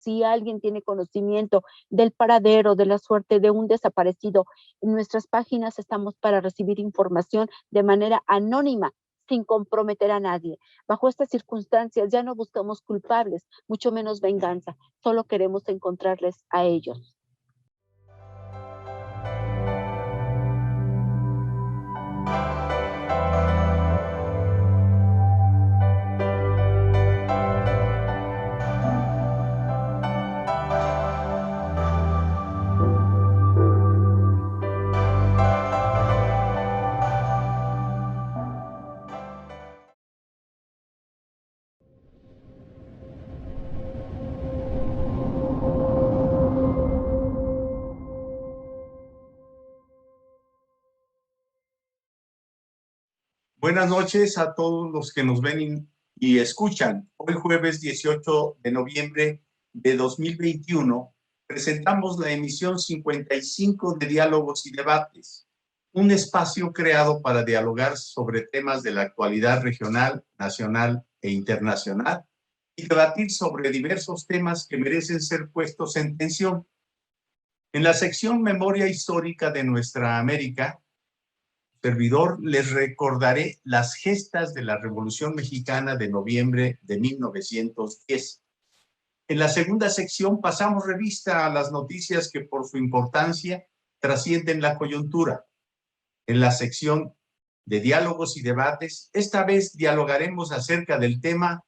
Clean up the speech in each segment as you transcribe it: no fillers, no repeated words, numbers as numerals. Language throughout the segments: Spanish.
Si alguien tiene conocimiento del paradero, de la suerte de un desaparecido, en nuestras páginas estamos para recibir información de manera anónima, sin comprometer a nadie. Bajo estas circunstancias ya no buscamos culpables, mucho menos venganza, solo queremos encontrarles a ellos. Buenas noches a todos los que nos ven y escuchan. Hoy jueves 18 de noviembre de 2021 presentamos la emisión 55 de Diálogos y Debates, un espacio creado para dialogar sobre temas de la actualidad regional, nacional e internacional y debatir sobre diversos temas que merecen ser puestos en tensión. En la sección Memoria Histórica de Nuestra América, servidor, les recordaré las gestas de la Revolución Mexicana de noviembre de 1910. En la segunda sección pasamos revista a las noticias que por su importancia trascienden la coyuntura. En la sección de diálogos y debates, esta vez dialogaremos acerca del tema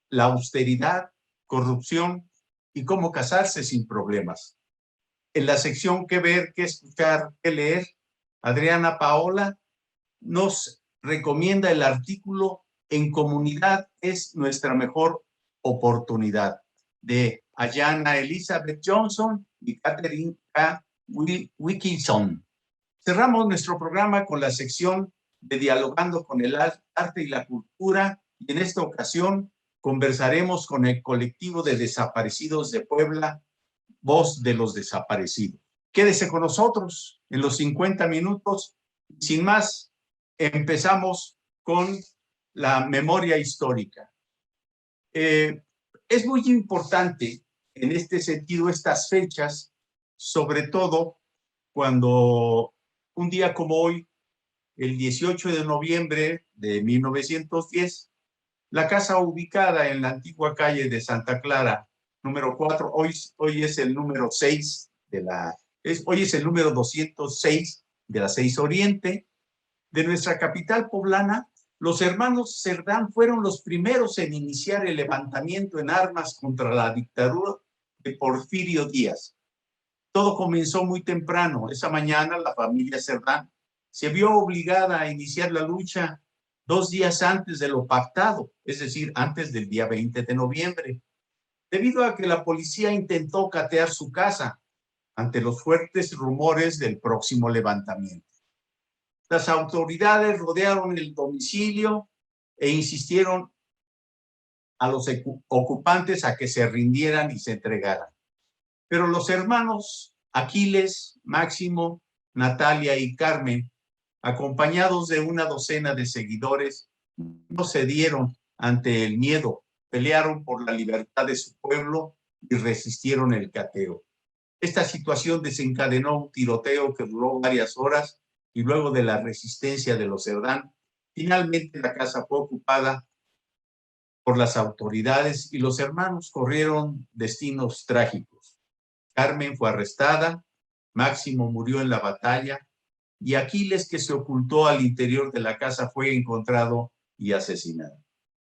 la austeridad, corrupción y cómo casarse sin problemas. En la sección qué ver, qué escuchar, qué leer, Adriana Paola nos recomienda el artículo En comunidad es nuestra mejor oportunidad, de Ayana Elizabeth Johnson y Catherine K. Wilkinson. Cerramos nuestro programa con la sección de Dialogando con el Arte y la Cultura, y en esta ocasión conversaremos con el colectivo de desaparecidos de Puebla, Voz de los Desaparecidos. Quédese con nosotros en los 50 minutos. Sin más, empezamos con la memoria histórica. Es muy importante en este sentido estas fechas, sobre todo cuando un día como hoy, el 18 de noviembre de 1910, la casa ubicada en la antigua calle de Santa Clara, número 4, hoy es el número 6 hoy es el número 206 de la 6 Oriente, de nuestra capital poblana. Los hermanos Cerdán fueron los primeros en iniciar el levantamiento en armas contra la dictadura de Porfirio Díaz. Todo comenzó muy temprano. Esa mañana la familia Cerdán se vio obligada a iniciar la lucha 2 días antes de lo pactado, es decir, antes del día 20 de noviembre, debido a que la policía intentó catear su casa ante los fuertes rumores del próximo levantamiento. Las autoridades rodearon el domicilio e insistieron a los ocupantes a que se rindieran y se entregaran. Pero los hermanos Aquiles, Máximo, Natalia y Carmen, acompañados de una docena de seguidores, no cedieron ante el miedo, pelearon por la libertad de su pueblo y resistieron el cateo. Esta situación desencadenó un tiroteo que duró varias horas y luego de la resistencia de los Cerdán, finalmente la casa fue ocupada por las autoridades y los hermanos corrieron destinos trágicos. Carmen fue arrestada, Máximo murió en la batalla y Aquiles, que se ocultó al interior de la casa, fue encontrado y asesinado.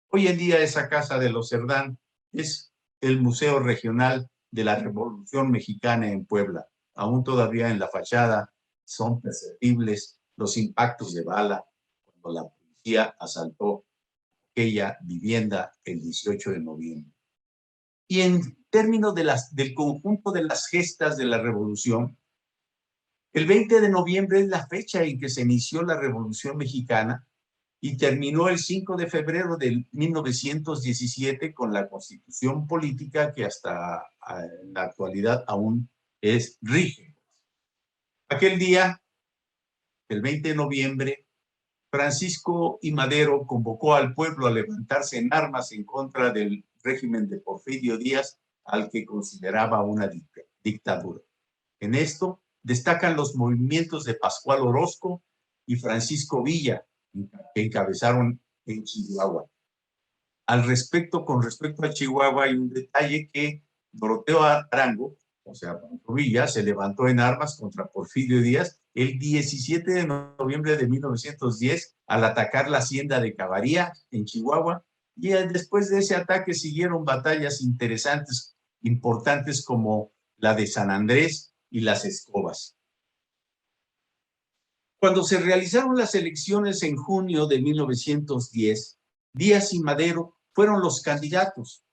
Hoy en día esa casa de los Cerdán es el Museo Regional de la Revolución Mexicana en Puebla. Aún todavía en la fachada son perceptibles los impactos de bala cuando la policía asaltó aquella vivienda el 18 de noviembre. Y en términos del conjunto de las gestas de la revolución, el 20 de noviembre es la fecha en que se inició la Revolución Mexicana y terminó el 5 de febrero de 1917 con la Constitución política que hasta la actualidad aún rige. Aquel día, el 20 de noviembre, Francisco I. Madero convocó al pueblo a levantarse en armas en contra del régimen de Porfirio Díaz al que consideraba una dictadura. En esto destacan los movimientos de Pascual Orozco y Francisco Villa, que encabezaron en Chihuahua. Con respecto a Chihuahua, hay un detalle que Doroteo Arango, o sea, Pancho Villa, se levantó en armas contra Porfirio Díaz el 17 de noviembre de 1910 al atacar la hacienda de Cavaría en Chihuahua, y después de ese ataque siguieron batallas interesantes, importantes como la de San Andrés y las Escobas. Cuando se realizaron las elecciones en junio de 1910, Díaz y Madero fueron los candidatos.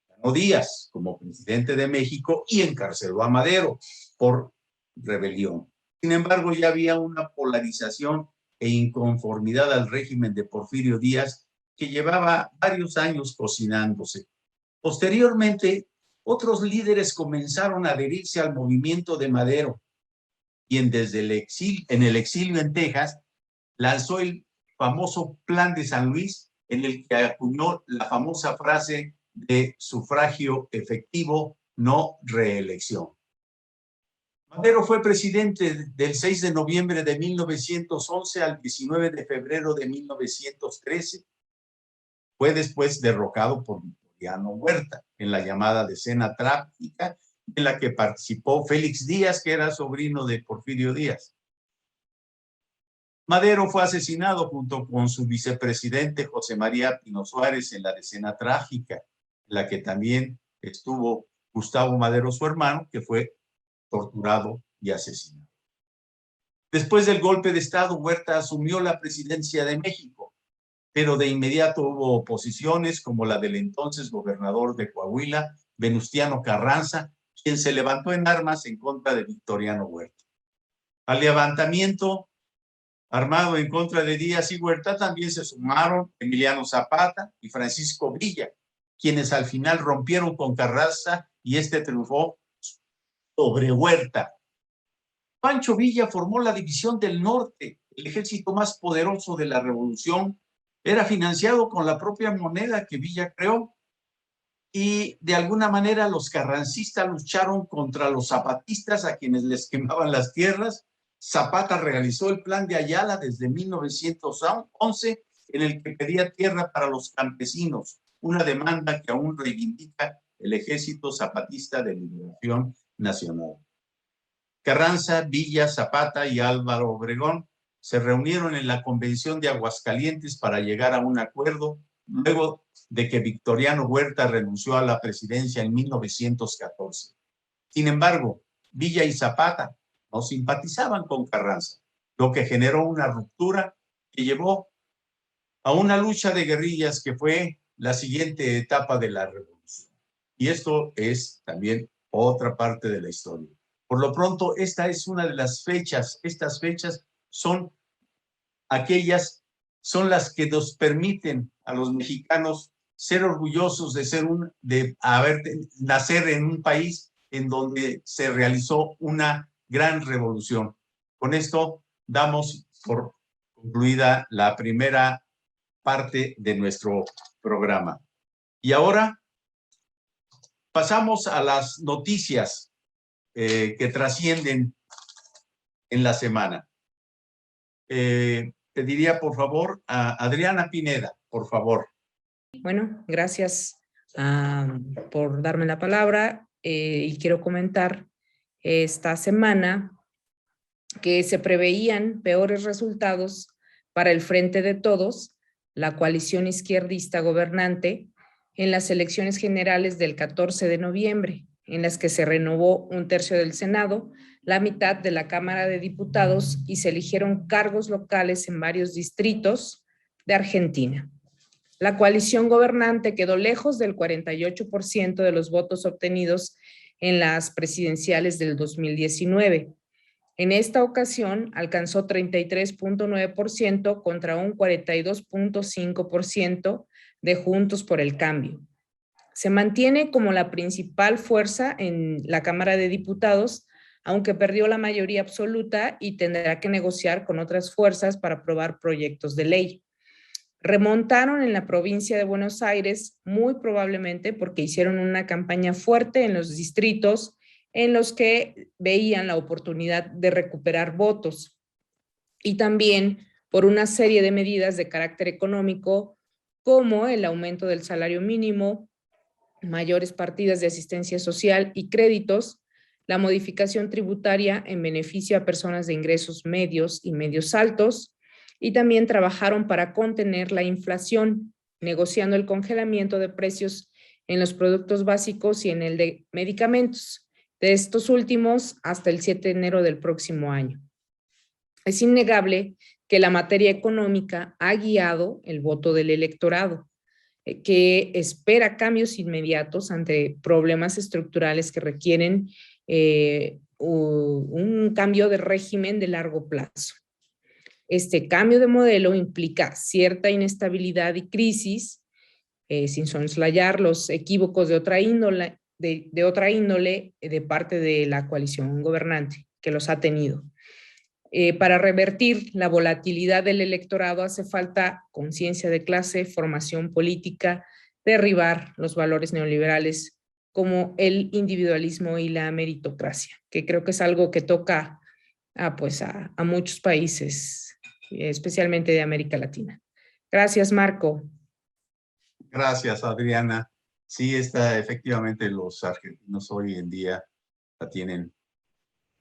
Ganó Díaz como presidente de México y encarceló a Madero por rebelión. Sin embargo, ya había una polarización e inconformidad al régimen de Porfirio Díaz que llevaba varios años cocinándose. Posteriormente, otros líderes comenzaron a adherirse al movimiento de Madero, quien desde el exilio en Texas lanzó el famoso Plan de San Luis, en el que acuñó la famosa frase de sufragio efectivo, no reelección. Madero fue presidente del 6 de noviembre de 1911 al 19 de febrero de 1913. Fue después derrocado por Victoriano Huerta en la llamada decena trágica, en la que participó Félix Díaz, que era sobrino de Porfirio Díaz. Madero fue asesinado junto con su vicepresidente José María Pino Suárez en la decena trágica, en la que también estuvo Gustavo Madero, su hermano, que fue torturado y asesinado. Después del golpe de Estado, Huerta asumió la presidencia de México, pero de inmediato hubo oposiciones como la del entonces gobernador de Coahuila, Venustiano Carranza, quien se levantó en armas en contra de Victoriano Huerta. Al levantamiento armado en contra de Díaz y Huerta también se sumaron Emiliano Zapata y Francisco Villa, quienes al final rompieron con Carranza y este triunfó sobre Huerta. Pancho Villa formó la División del Norte, el ejército más poderoso de la Revolución. Era financiado con la propia moneda que Villa creó, y de alguna manera los carrancistas lucharon contra los zapatistas, a quienes les quemaban las tierras. Zapata realizó el Plan de Ayala desde 1911, en el que pedía tierra para los campesinos, una demanda que aún reivindica el Ejército Zapatista de Liberación Nacional. Carranza, Villa, Zapata y Álvaro Obregón se reunieron en la Convención de Aguascalientes para llegar a un acuerdo, luego de que Victoriano Huerta renunció a la presidencia en 1914. Sin embargo, Villa y Zapata no simpatizaban con Carranza, lo que generó una ruptura que llevó a una lucha de guerrillas que fue la siguiente etapa de la revolución. Y esto es también otra parte de la historia. Por lo pronto, esta es una de las fechas. Estas fechas son las que nos permiten a los mexicanos ser orgullosos de nacer en un país en donde se realizó una gran revolución. Con esto damos por concluida la primera parte de nuestro programa. Y ahora pasamos a las noticias que trascienden en la semana. Pediría, por favor, a Adriana Pineda, por favor. Bueno, gracias por darme la palabra y quiero comentar esta semana que se preveían peores resultados para el Frente de Todos, la coalición izquierdista gobernante, en las elecciones generales del 14 de noviembre, en las que se renovó un tercio del Senado, la mitad de la Cámara de Diputados y se eligieron cargos locales en varios distritos de Argentina. La coalición gobernante quedó lejos del 48% de los votos obtenidos en las presidenciales del 2019. En esta ocasión alcanzó 33.9% contra un 42.5% de Juntos por el Cambio. Se mantiene como la principal fuerza en la Cámara de Diputados, aunque perdió la mayoría absoluta y tendrá que negociar con otras fuerzas para aprobar proyectos de ley. remontaron en la provincia de Buenos Aires, muy probablemente porque hicieron una campaña fuerte en los distritos en los que veían la oportunidad de recuperar votos, y también por una serie de medidas de carácter económico, como el aumento del salario mínimo, mayores partidas de asistencia social y créditos, la modificación tributaria en beneficio a personas de ingresos medios y medios altos, y también trabajaron para contener la inflación, negociando el congelamiento de precios en los productos básicos y en el de medicamentos, de estos últimos hasta el 7 de enero del próximo año. Es innegable que la materia económica ha guiado el voto del electorado, que espera cambios inmediatos ante problemas estructurales que requieren un cambio de régimen de largo plazo. Este cambio de modelo implica cierta inestabilidad y crisis, sin soslayar los equívocos de otra índole, de parte de la coalición gobernante que los ha tenido. Para revertir la volatilidad del electorado hace falta conciencia de clase, formación política, derribar los valores neoliberales como el individualismo y la meritocracia, que creo que es algo que toca a muchos países, especialmente de América Latina. Gracias, Marco. Gracias, Adriana. Sí, efectivamente los argentinos hoy en día la tienen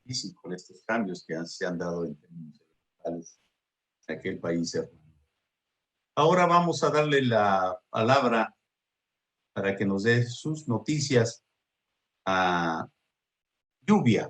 difícil con estos cambios que se han dado en términos electorales en aquel país hermano. Ahora vamos a darle la palabra para que nos dé sus noticias a Lluvia.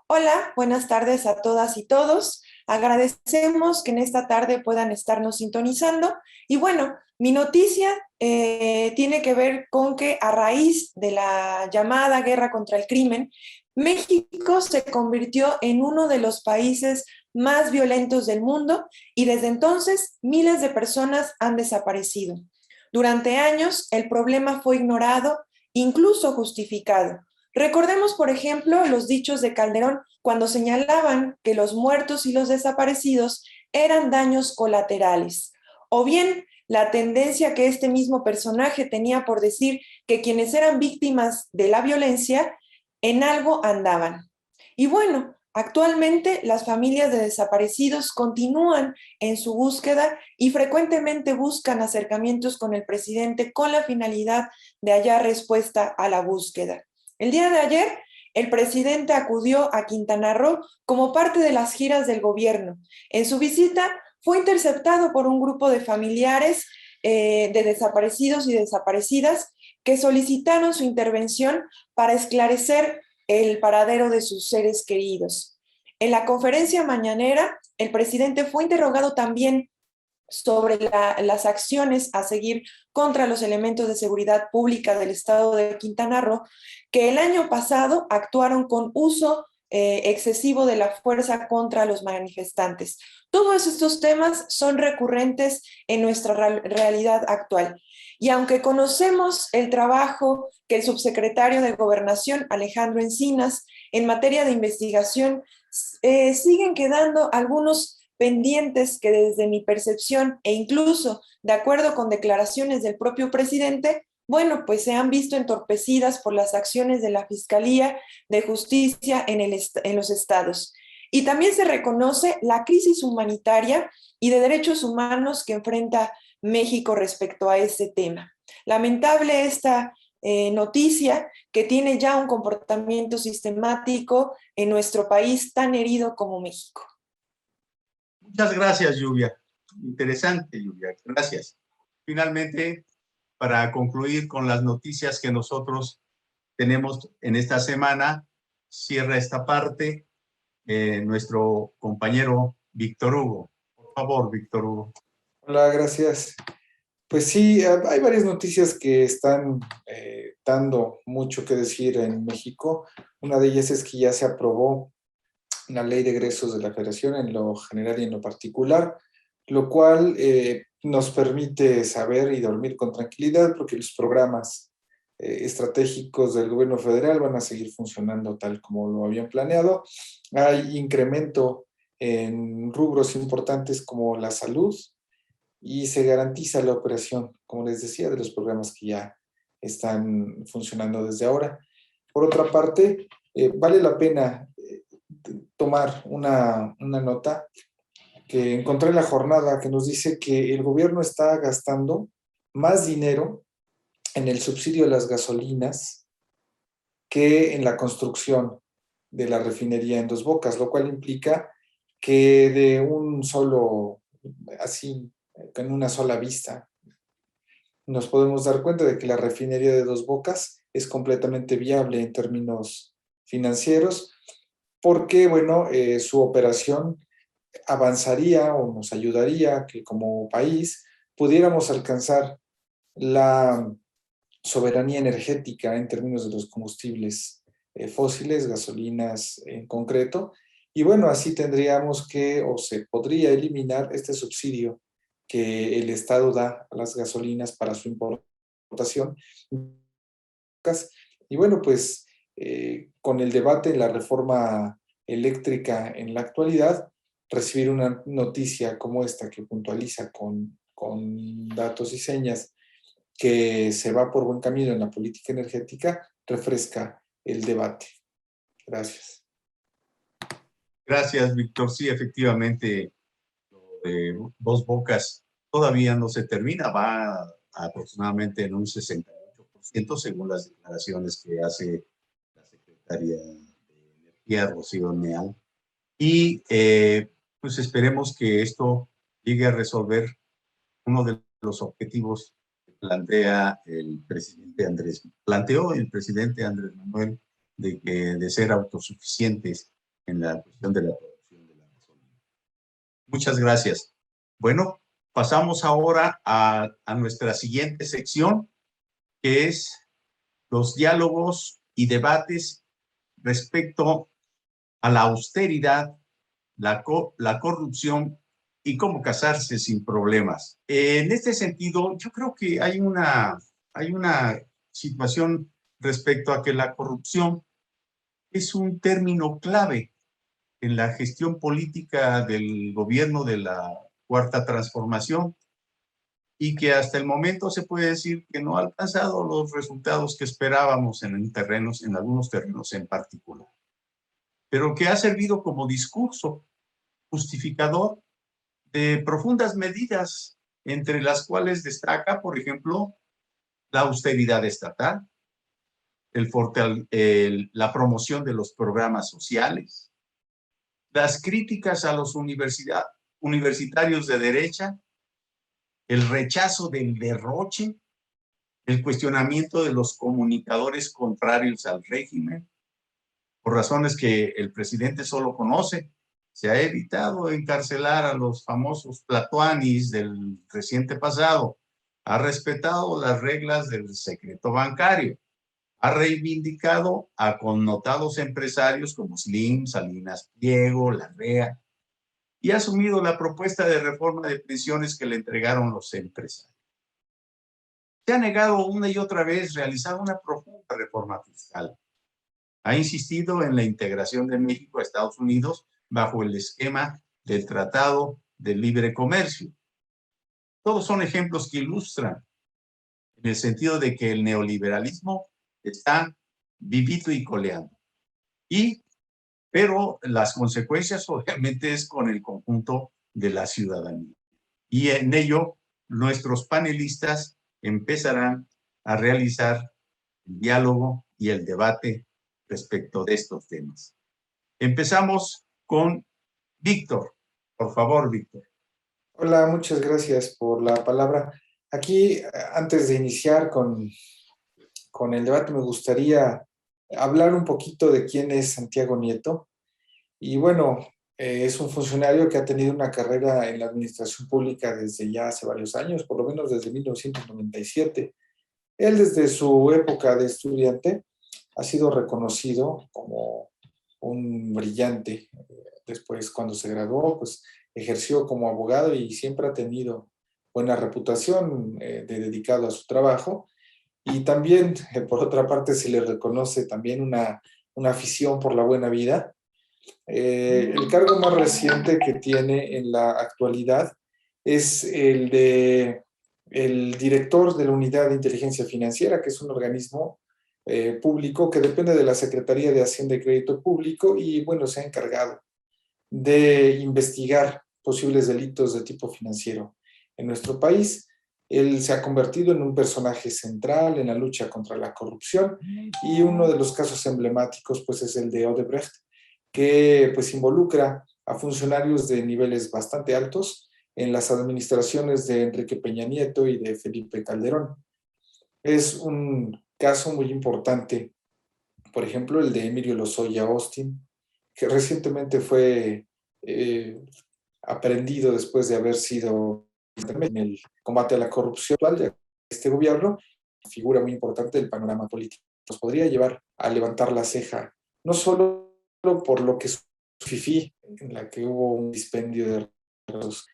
Hola, buenas tardes a todas y todos. Agradecemos que en esta tarde puedan estarnos sintonizando. Y bueno, mi noticia tiene que ver con que a raíz de la llamada guerra contra el crimen, México se convirtió en uno de los países más violentos del mundo y desde entonces miles de personas han desaparecido. Durante años el problema fue ignorado, incluso justificado. Recordemos, por ejemplo, los dichos de Calderón cuando señalaban que los muertos y los desaparecidos eran daños colaterales. O bien, la tendencia que este mismo personaje tenía por decir que quienes eran víctimas de la violencia en algo andaban. Y bueno, actualmente las familias de desaparecidos continúan en su búsqueda y frecuentemente buscan acercamientos con el presidente con la finalidad de hallar respuesta a la búsqueda. El día de ayer, el presidente acudió a Quintana Roo como parte de las giras del gobierno. En su visita fue interceptado por un grupo de familiares de desaparecidos y desaparecidas que solicitaron su intervención para esclarecer el paradero de sus seres queridos. En la conferencia mañanera, el presidente fue interrogado también sobre las acciones a seguir contra los elementos de seguridad pública del estado de Quintana Roo, que el año pasado actuaron con uso excesivo de la fuerza contra los manifestantes. Todos estos temas son recurrentes en nuestra realidad actual. Y aunque conocemos el trabajo que el subsecretario de Gobernación, Alejandro Encinas, en materia de investigación, siguen quedando algunos pendientes que desde mi percepción e incluso de acuerdo con declaraciones del propio presidente, bueno, pues se han visto entorpecidas por las acciones de la Fiscalía de Justicia en los estados. Y también se reconoce la crisis humanitaria y de derechos humanos que enfrenta México respecto a este tema. Lamentable esta noticia que tiene ya un comportamiento sistemático en nuestro país tan herido como México. Muchas gracias, Lluvia. Interesante, Lluvia. Gracias. Finalmente, para concluir con las noticias que nosotros tenemos en esta semana, cierra esta parte nuestro compañero Víctor Hugo. Por favor, Víctor Hugo. Hola, gracias. Pues sí, hay varias noticias que están dando mucho que decir en México. Una de ellas es que ya se aprobó una ley de egresos de la Federación en lo general y en lo particular, lo cual nos permite saber y dormir con tranquilidad porque los programas estratégicos del gobierno federal van a seguir funcionando tal como lo habían planeado. Hay incremento en rubros importantes como la salud, y se garantiza la operación, como les decía, de los programas que ya están funcionando desde ahora. Por otra parte, vale la pena tomar una nota que encontré en la jornada que nos dice que el gobierno está gastando más dinero en el subsidio de las gasolinas que en la construcción de la refinería en Dos Bocas, lo cual implica que de un solo, así, en una sola vista, nos podemos dar cuenta de que la refinería de Dos Bocas es completamente viable en términos financieros, porque, bueno, su operación avanzaría o nos ayudaría a que como país pudiéramos alcanzar la soberanía energética en términos de los combustibles fósiles, gasolinas en concreto, y bueno, así tendríamos que, o se podría eliminar este subsidio que el Estado da a las gasolinas para su importación. Y bueno, pues con el debate en la reforma eléctrica en la actualidad, recibir una noticia como esta que puntualiza con datos y señas que se va por buen camino en la política energética, refresca el debate. Gracias. Gracias, Víctor. Sí, efectivamente, lo de Dos Bocas todavía no se termina, va aproximadamente en un 68%, según las declaraciones que hace la secretaria de Energía, Rocío Neal. Y pues esperemos que esto llegue a resolver uno de los objetivos que planteó el presidente Andrés Manuel, de ser autosuficientes en la cuestión de la producción de la gasolina. Muchas gracias. Bueno, pasamos ahora a nuestra siguiente sección, que es los diálogos y debates respecto a la austeridad, la corrupción y cómo casarse sin problemas. En este sentido, yo creo que hay una situación respecto a que la corrupción es un término clave en la gestión política del gobierno de la Cuarta Transformación y que hasta el momento se puede decir que no ha alcanzado los resultados que esperábamos en algunos terrenos en particular, pero que ha servido como discurso justificador de profundas medidas, entre las cuales destaca, por ejemplo, la austeridad estatal, la promoción de los programas sociales, las críticas a los universitarios de derecha, el rechazo del derroche, el cuestionamiento de los comunicadores contrarios al régimen, por razones que el presidente solo conoce. Se ha evitado encarcelar a los famosos platuanis del reciente pasado, ha respetado las reglas del secreto bancario, ha reivindicado a connotados empresarios como Slim, Salinas Pliego, Larrea, y ha asumido la propuesta de reforma de pensiones que le entregaron los empresarios. Se ha negado una y otra vez realizar una profunda reforma fiscal. Ha insistido en la integración de México a Estados Unidos bajo el esquema del Tratado de Libre Comercio. Todos son ejemplos que ilustran en el sentido de que el neoliberalismo está vivito y coleando. Pero las consecuencias obviamente es con el conjunto de la ciudadanía. Y en ello nuestros panelistas empezarán a realizar el diálogo y el debate respecto de estos temas. Empezamos con Víctor. Por favor, Víctor. Hola, muchas gracias por la palabra. Aquí, antes de iniciar con el debate, me gustaría hablar un poquito de quién es Santiago Nieto. Y bueno, es un funcionario que ha tenido una carrera en la administración pública desde ya hace varios años, por lo menos desde 1997. Él, desde su época de estudiante, ha sido reconocido como un brillante. Después, cuando se graduó, pues ejerció como abogado y siempre ha tenido buena reputación de dedicado a su trabajo. Y también, por otra parte, se le reconoce también una afición por la buena vida. El cargo más reciente que tiene en la actualidad es el de el director de la Unidad de Inteligencia Financiera, que es un organismo público que depende de la Secretaría de Hacienda y Crédito Público y, bueno, se ha encargado de investigar posibles delitos de tipo financiero en nuestro país. Él se ha convertido en un personaje central en la lucha contra la corrupción y uno de los casos emblemáticos pues es el de Odebrecht, que pues involucra a funcionarios de niveles bastante altos en las administraciones de Enrique Peña Nieto y de Felipe Calderón. Es un caso muy importante, por ejemplo, el de Emilio Lozoya Austin, que recientemente fue aprehendido después de haber sido en el combate a la corrupción de este gobierno, figura muy importante del panorama político. Nos podría llevar a levantar la ceja, no solo por lo que es FIFI, en la que hubo un dispendio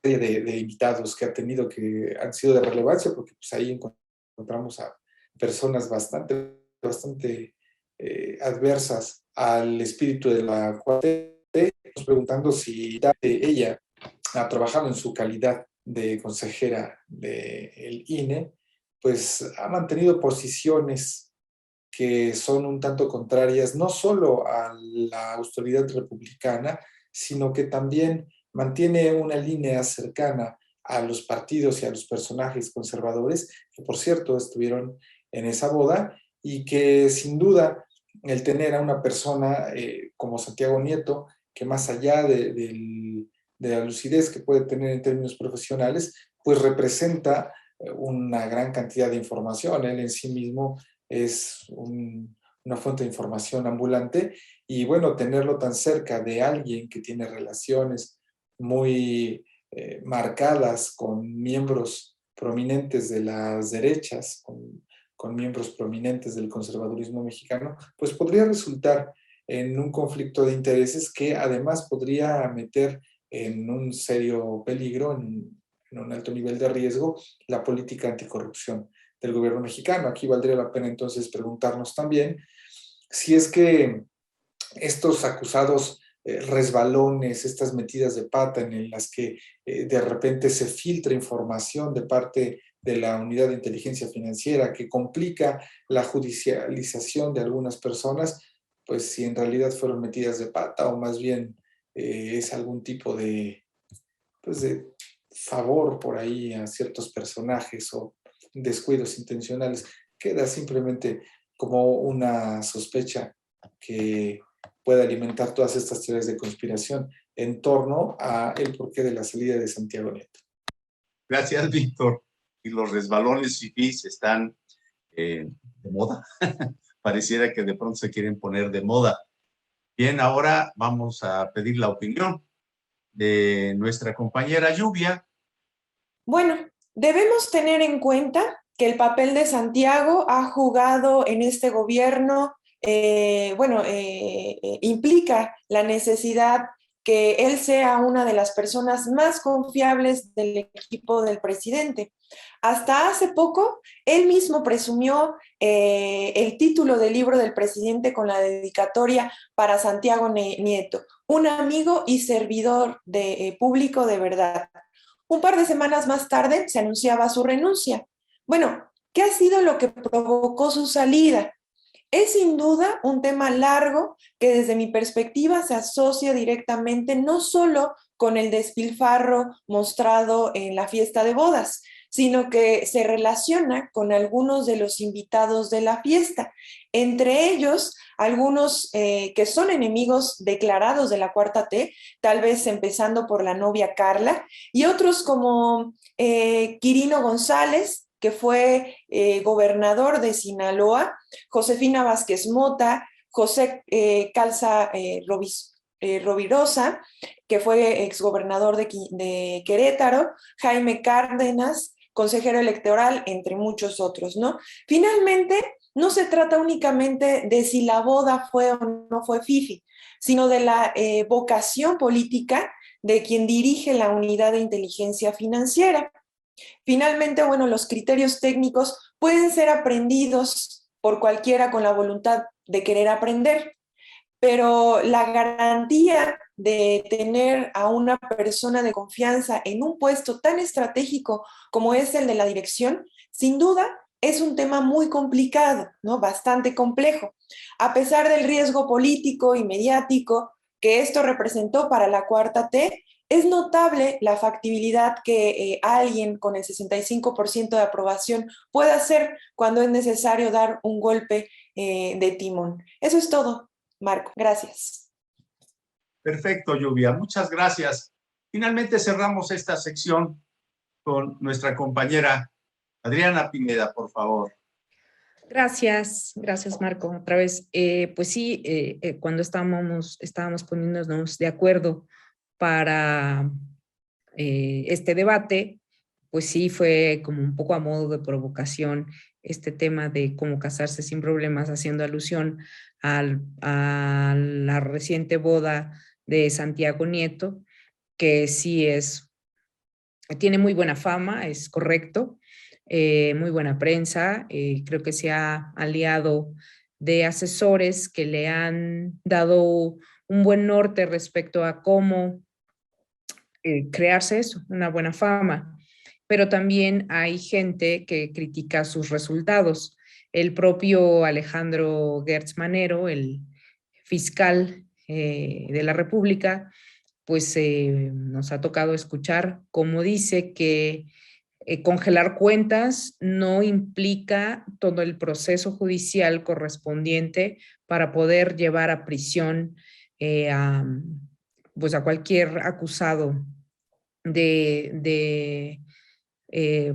de invitados que ha tenido que han sido de relevancia, porque pues ahí encontramos a personas bastante adversas al espíritu de la 4T, nos preguntando si ella ha trabajado en su calidad de consejera del INE, pues ha mantenido posiciones que son un tanto contrarias no solo a la autoridad republicana, sino que también mantiene una línea cercana a los partidos y a los personajes conservadores, que por cierto estuvieron en esa boda, y que sin duda el tener a una persona como Santiago Nieto, que más allá de la lucidez que puede tener en términos profesionales, pues representa una gran cantidad de información. Él en sí mismo es una fuente de información ambulante y bueno, tenerlo tan cerca de alguien que tiene relaciones muy marcadas con miembros prominentes de las derechas, con miembros prominentes del conservadurismo mexicano, pues podría resultar en un conflicto de intereses que además podría meter en un serio peligro, en un alto nivel de riesgo, la política anticorrupción del gobierno mexicano. Aquí valdría la pena entonces preguntarnos también si es que estos acusados resbalones, estas metidas de pata en las que de repente se filtra información de parte de la Unidad de Inteligencia Financiera que complica la judicialización de algunas personas, pues si en realidad fueron metidas de pata o más bien es algún tipo pues de favor por ahí a ciertos personajes o descuidos intencionales, queda simplemente como una sospecha que puede alimentar todas estas teorías de conspiración en torno a el porqué de la salida de Santiago Nieto. Gracias, Víctor. Y los resbalones fifís están de moda. Pareciera que de pronto se quieren poner de moda. Bien, ahora vamos a pedir la opinión de nuestra compañera Lluvia. Bueno, debemos tener en cuenta que el papel de Santiago ha jugado en este gobierno, implica la necesidad que él sea una de las personas más confiables del equipo del presidente. Hasta hace poco, él mismo presumió el título del libro del presidente con la dedicatoria para Santiago Nieto, un amigo y servidor público de verdad. Un par de semanas más tarde se anunciaba su renuncia. Bueno, ¿qué ha sido lo que provocó su salida? Es sin duda un tema largo que desde mi perspectiva se asocia directamente no solo con el despilfarro mostrado en la fiesta de bodas, sino que se relaciona con algunos de los invitados de la fiesta, entre ellos algunos que son enemigos declarados de la Cuarta T, tal vez empezando por la novia Carla, y otros como Quirino González, que fue gobernador de Sinaloa, Josefina Vázquez Mota, José Calza Rovirosa, que fue exgobernador de Querétaro, Jaime Cárdenas, consejero electoral, entre muchos otros, ¿no? Finalmente, no se trata únicamente de si la boda fue o no fue fifi, sino de la vocación política de quien dirige la Unidad de Inteligencia Financiera. Finalmente, bueno, los criterios técnicos pueden ser aprendidos por cualquiera con la voluntad de querer aprender, pero la garantía de tener a una persona de confianza en un puesto tan estratégico como es el de la dirección, sin duda es un tema muy complicado, ¿no? Bastante complejo. A pesar del riesgo político y mediático que esto representó para la Cuarta T, es notable la factibilidad que alguien con el 65% de aprobación pueda hacer cuando es necesario dar un golpe de timón. Eso es todo, Marco. Gracias. Perfecto, Lluvia. Muchas gracias. Finalmente cerramos esta sección con nuestra compañera Adriana Pineda, por favor. Gracias Marco. Otra vez, pues sí, cuando estábamos poniéndonos de acuerdo para este debate, pues sí fue como un poco a modo de provocación este tema de cómo casarse sin problemas, haciendo alusión a la reciente boda de Santiago Nieto, que sí tiene muy buena fama, es correcto, muy buena prensa, creo que se ha aliado de asesores que le han dado un buen norte respecto a cómo crearse eso, una buena fama. Pero también hay gente que critica sus resultados. El propio Alejandro Gertz Manero, el fiscal de la República, pues nos ha tocado escuchar cómo dice que congelar cuentas no implica todo el proceso judicial correspondiente para poder llevar a prisión pues a cualquier acusado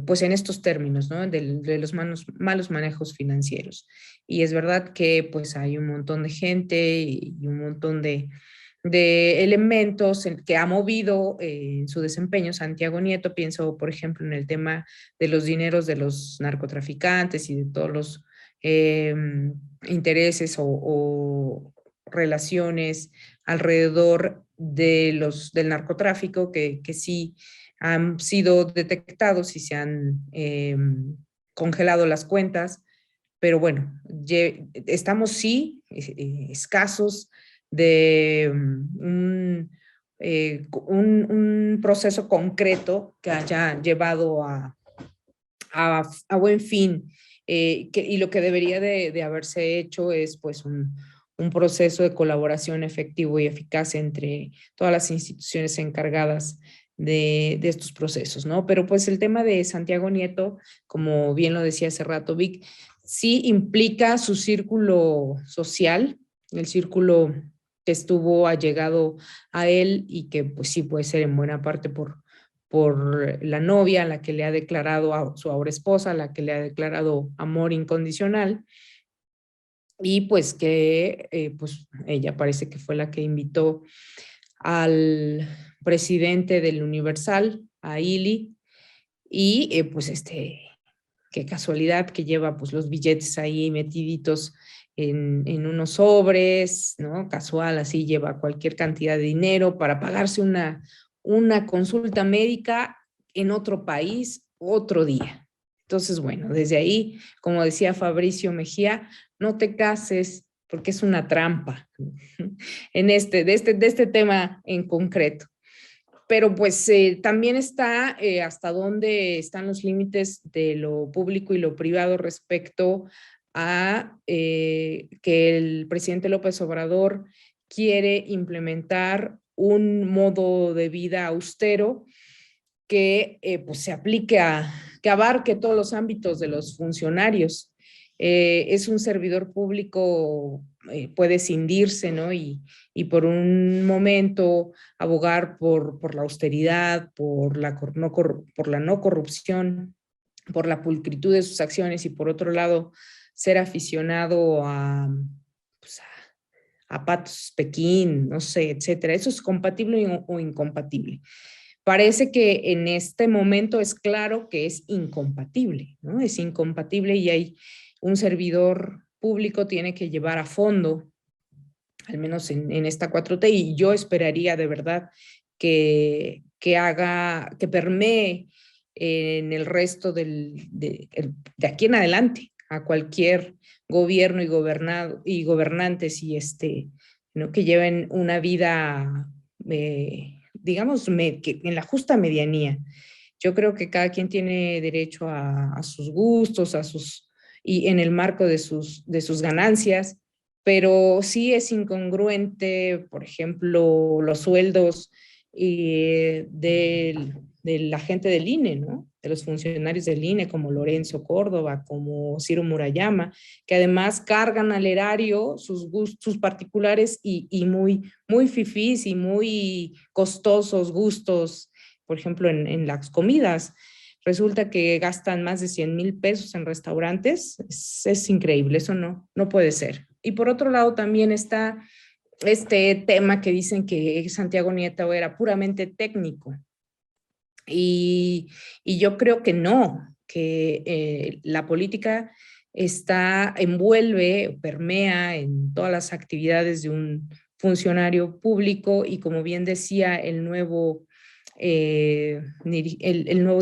pues en estos términos, ¿no? De los malos manejos financieros. Y es verdad que pues hay un montón de gente y un montón de elementos que ha movido en su desempeño Santiago Nieto. Pienso, por ejemplo, en el tema de los dineros de los narcotraficantes y de todos los intereses o relaciones alrededor del narcotráfico que sí han sido detectados y se han congelado las cuentas, pero bueno, estamos sí escasos de un proceso concreto que haya llevado a buen fin. Y lo que debería de haberse hecho es pues un proceso de colaboración efectivo y eficaz entre todas las instituciones encargadas de estos procesos, ¿no? Pero pues el tema de Santiago Nieto, como bien lo decía hace rato Vic, sí implica su círculo social, el círculo que estuvo allegado a él y que pues sí puede ser en buena parte por la novia, a la que le ha declarado a su ahora esposa, a la que le ha declarado amor incondicional, y pues que pues ella parece que fue la que invitó al presidente del Universal, a Ili, y pues qué casualidad que lleva pues los billetes ahí metiditos en unos sobres, ¿no? Casual, así lleva cualquier cantidad de dinero para pagarse una consulta médica en otro país, otro día. Entonces, bueno, desde ahí, como decía Fabricio Mejía, no te cases porque es una trampa en de este tema en concreto. Pero pues también está hasta dónde están los límites de lo público y lo privado respecto a que el presidente López Obrador quiere implementar un modo de vida austero que pues se aplique que abarque todos los ámbitos de los funcionarios. Es un servidor público, puede cindirse, ¿no? Y por un momento abogar por la austeridad, por la no corrupción, por la pulcritud de sus acciones y por otro lado ser aficionado pues a patos Pekín, no sé, etcétera. ¿Eso es compatible o incompatible? Parece que en este momento es claro que es incompatible, ¿no? Es incompatible y hay un servidor público tiene que llevar a fondo, al menos en esta 4T, y yo esperaría de verdad que permee en el resto de aquí en adelante a cualquier gobierno y gobernante si ¿no? Que lleven una vida, digamos, que en la justa medianía. Yo creo que cada quien tiene derecho a sus gustos, y en el marco de sus ganancias, pero sí es incongruente, por ejemplo, los sueldos de la gente del INE, ¿no? De los funcionarios del INE, como Lorenzo Córdoba, como Ciro Murayama, que además cargan al erario sus particulares y muy fifís y muy costosos gustos, por ejemplo, en las comidas. Resulta que gastan más de 100,000 pesos en restaurantes. Es increíble, eso no puede ser. Y por otro lado también está este tema que dicen que Santiago Nieto era puramente técnico. Y yo creo que no, que la política envuelve, permea en todas las actividades de un funcionario público, y como bien decía el nuevo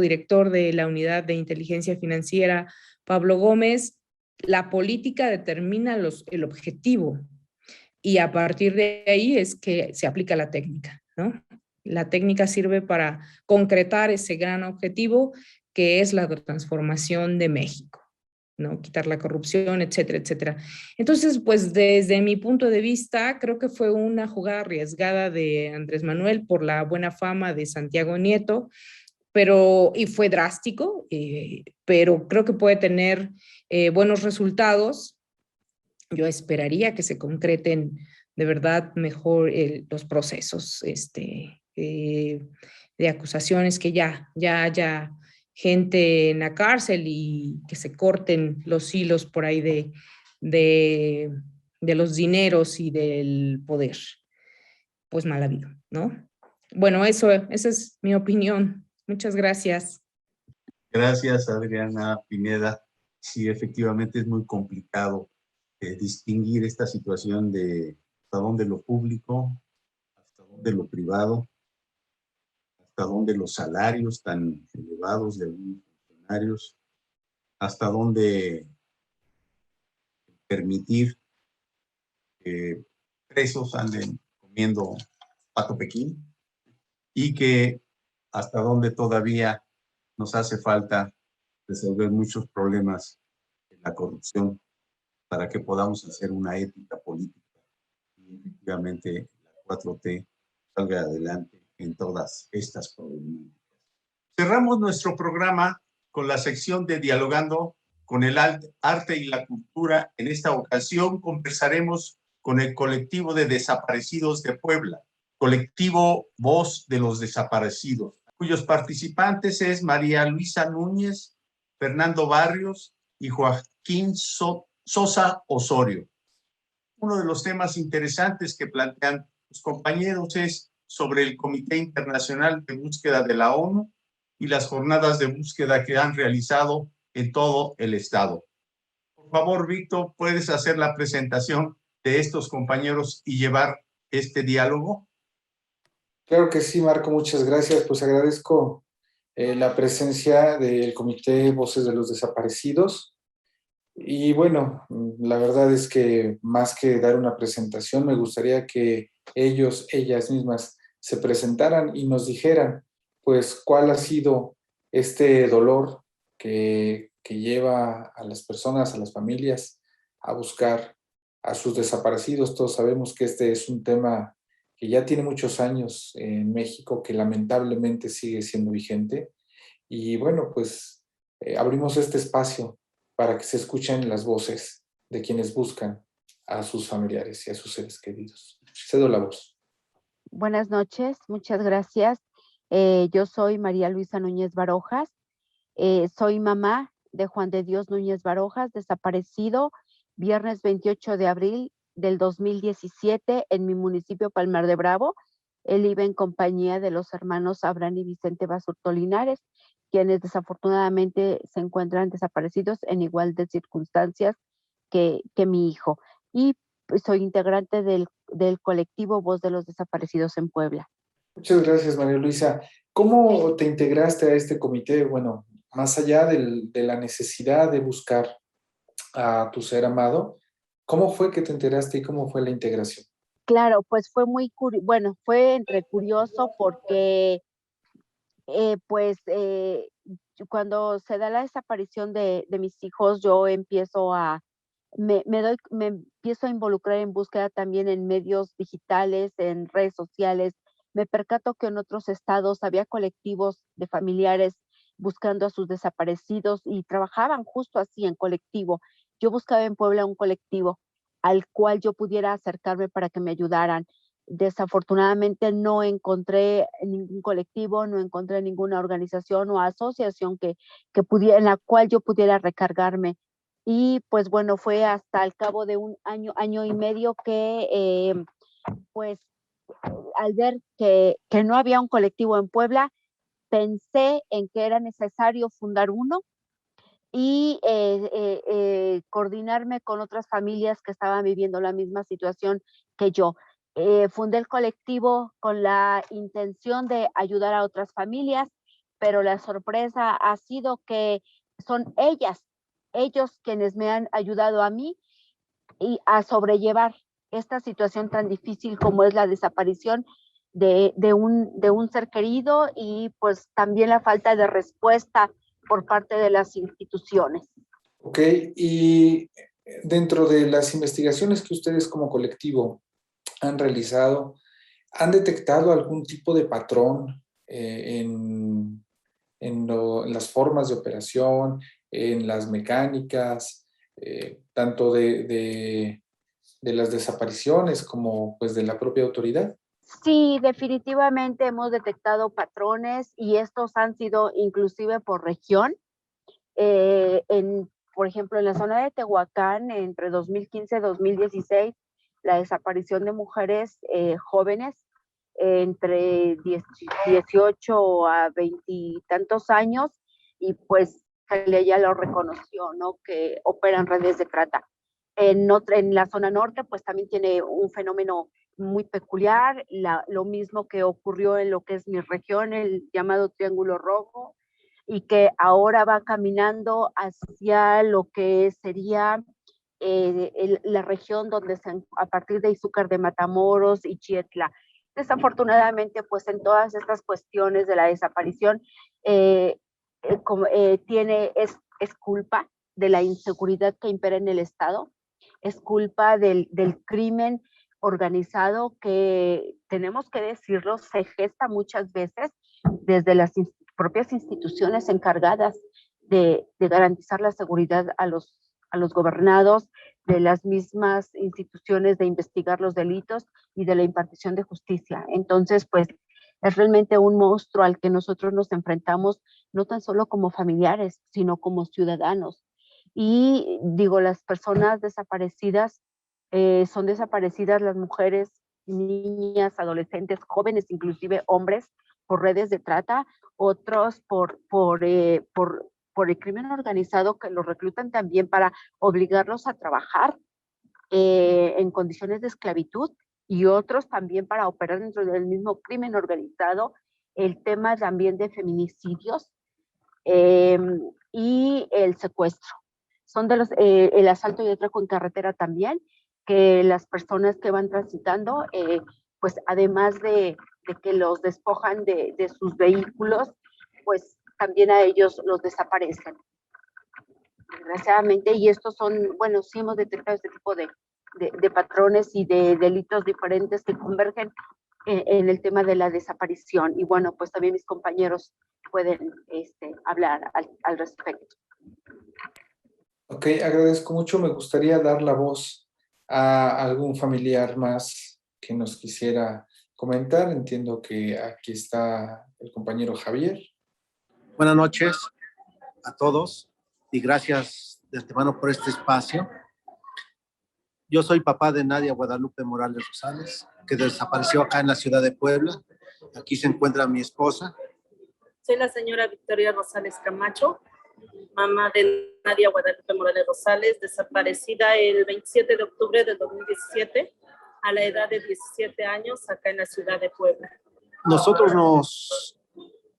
director de la Unidad de Inteligencia Financiera, Pablo Gómez, la política determina el objetivo, y a partir de ahí es que se aplica la técnica, ¿no? La técnica sirve para concretar ese gran objetivo, que es la transformación de México, ¿no? Quitar la corrupción, etcétera, etcétera. Entonces, pues desde mi punto de vista, creo que fue una jugada arriesgada de Andrés Manuel por la buena fama de Santiago Nieto, y fue drástico, pero creo que puede tener buenos resultados. Yo esperaría que se concreten de verdad mejor los procesos de acusaciones, que ya haya gente en la cárcel y que se corten los hilos por ahí de los dineros y del poder, pues mal habido, ¿no? Bueno, esa es mi opinión. Muchas gracias. Gracias, Adriana Pineda. Sí, efectivamente es muy complicado distinguir esta situación de hasta dónde lo público, hasta dónde lo privado, hasta dónde los salarios tan elevados de algunos funcionarios, hasta dónde permitir que presos anden comiendo pato pequín, y que hasta dónde todavía nos hace falta resolver muchos problemas de la corrupción para que podamos hacer una ética política y efectivamente la 4T salga adelante en todas estas problemáticas. Cerramos nuestro programa con la sección de Dialogando con el Arte y la Cultura. En esta ocasión conversaremos con el colectivo de desaparecidos de Puebla, colectivo Voz de los Desaparecidos, cuyos participantes es María Luisa Núñez, Fernando Barrios y Joaquín Sosa Osorio. Uno de los temas interesantes que plantean los compañeros es sobre el Comité Internacional de Búsqueda de la ONU y las jornadas de búsqueda que han realizado en todo el estado. Por favor, Víctor, ¿puedes hacer la presentación de estos compañeros y llevar este diálogo? Claro que sí, Marco, muchas gracias. Pues agradezco la presencia del Comité Voces de los Desaparecidos. Y bueno, la verdad es que más que dar una presentación, me gustaría que ellas mismas se presentaran y nos dijeran, pues, cuál ha sido este dolor que lleva a las personas, a las familias, a buscar a sus desaparecidos. Todos sabemos que este es un tema que ya tiene muchos años en México, que lamentablemente sigue siendo vigente. Y bueno, pues abrimos este espacio para que se escuchen las voces de quienes buscan a sus familiares y a sus seres queridos. Cedo la voz. Buenas noches, muchas gracias. Yo soy María Luisa Núñez Barojas. Soy mamá de Juan de Dios Núñez Barojas, desaparecido viernes 28 de abril del 2017 en mi municipio Palmar de Bravo. Él iba en compañía de los hermanos Abraham y Vicente Basurto Linares, quienes desafortunadamente se encuentran desaparecidos en igual de circunstancias que mi hijo. Y pues, soy integrante del colectivo Voz de los Desaparecidos en Puebla. Muchas gracias, María Luisa. ¿Cómo te integraste a este comité? Bueno, más allá de la necesidad de buscar a tu ser amado, ¿cómo fue que te enteraste y cómo fue la integración? Claro, pues fue bueno, fue entre curioso porque pues cuando se da la desaparición de mis hijos, yo empiezo me empiezo a involucrar en búsqueda también en medios digitales, en redes sociales. Me percato que en otros estados había colectivos de familiares buscando a sus desaparecidos y trabajaban justo así en colectivo. Yo buscaba en Puebla un colectivo al cual yo pudiera acercarme para que me ayudaran. Desafortunadamente no encontré ningún colectivo, no encontré ninguna organización o asociación que pudiera, en la cual yo pudiera recargarme. Y pues bueno, fue hasta el cabo de un año, año y medio que pues al ver que no había un colectivo en Puebla, pensé en que era necesario fundar uno y coordinarme con otras familias que estaban viviendo la misma situación que yo. Fundé el colectivo con la intención de ayudar a otras familias, pero la sorpresa ha sido que son ellos quienes me han ayudado a mí y a sobrellevar esta situación tan difícil como es la desaparición de un ser querido y pues también la falta de respuesta por parte de las instituciones. Ok, y dentro de las investigaciones que ustedes como colectivo han realizado, ¿han detectado algún tipo de patrón en las formas de operación, en las mecánicas, tanto de las desapariciones como pues de la propia autoridad? Sí, definitivamente hemos detectado patrones y estos han sido inclusive por región. Por ejemplo, en la zona de Tehuacán, entre 2015 y 2016, la desaparición de mujeres jóvenes entre 18 a 20 y tantos años, y pues ella lo reconoció, ¿no? Que operan redes de trata. En la zona norte, pues también tiene un fenómeno muy peculiar, lo mismo que ocurrió en lo que es mi región, el llamado Triángulo Rojo, y que ahora va caminando hacia lo que sería la región donde a partir de Izúcar de Matamoros y Chietla. Desafortunadamente, pues en todas estas cuestiones de la desaparición, es culpa de la inseguridad que impera en el Estado, es culpa del crimen organizado que, tenemos que decirlo, se gesta muchas veces desde las propias instituciones encargadas de garantizar la seguridad a los gobernados, de las mismas instituciones de investigar los delitos y de la impartición de justicia. Entonces, pues es realmente un monstruo al que nosotros nos enfrentamos, no tan solo como familiares, sino como ciudadanos. Y digo, las personas desaparecidas, son desaparecidas las mujeres, niñas, adolescentes, jóvenes, inclusive hombres, por redes de trata, otros por el crimen organizado que los reclutan también para obligarlos a trabajar en condiciones de esclavitud, y otros también para operar dentro del mismo crimen organizado, el tema también de feminicidios eh, y el secuestro. Son el asalto y atraco en carretera también, que las personas que van transitando, pues además de que los despojan de sus vehículos, pues también a ellos los desaparecen, desgraciadamente. Y estos son, bueno, sí hemos detectado este tipo de patrones y de delitos diferentes que convergen en el tema de la desaparición. Y bueno, pues también mis compañeros pueden hablar al respecto. Ok, agradezco mucho. Me gustaría dar la voz a algún familiar más que nos quisiera comentar. Entiendo que aquí está el compañero Javier. Buenas noches a todos y gracias de antemano por este espacio. Yo soy papá de Nadia Guadalupe Morales Rosales, que desapareció acá en la ciudad de Puebla. Aquí se encuentra mi esposa. Soy la señora Victoria Rosales Camacho, mamá de Nadia Guadalupe Morales Rosales, desaparecida el 27 de octubre del 2017 a la edad de 17 años acá en la ciudad de Puebla. Nosotros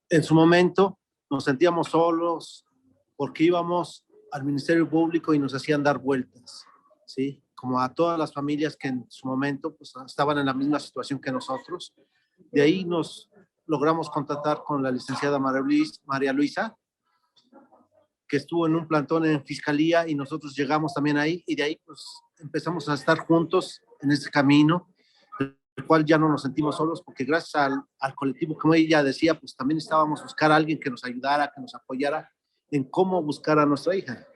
en su momento nos sentíamos solos porque íbamos al Ministerio Público y nos hacían dar vueltas, ¿sí? como a todas las familias que en su momento pues, estaban en la misma situación que nosotros. De ahí nos logramos contactar con la licenciada María Luisa, que estuvo en un plantón en Fiscalía, y nosotros llegamos también ahí, y de ahí pues empezamos a estar juntos en este camino, el cual ya no nos sentimos solos, porque gracias al colectivo, como ella decía, pues también estábamos a buscar a alguien que nos ayudara, que nos apoyara en cómo buscar a nuestra hija.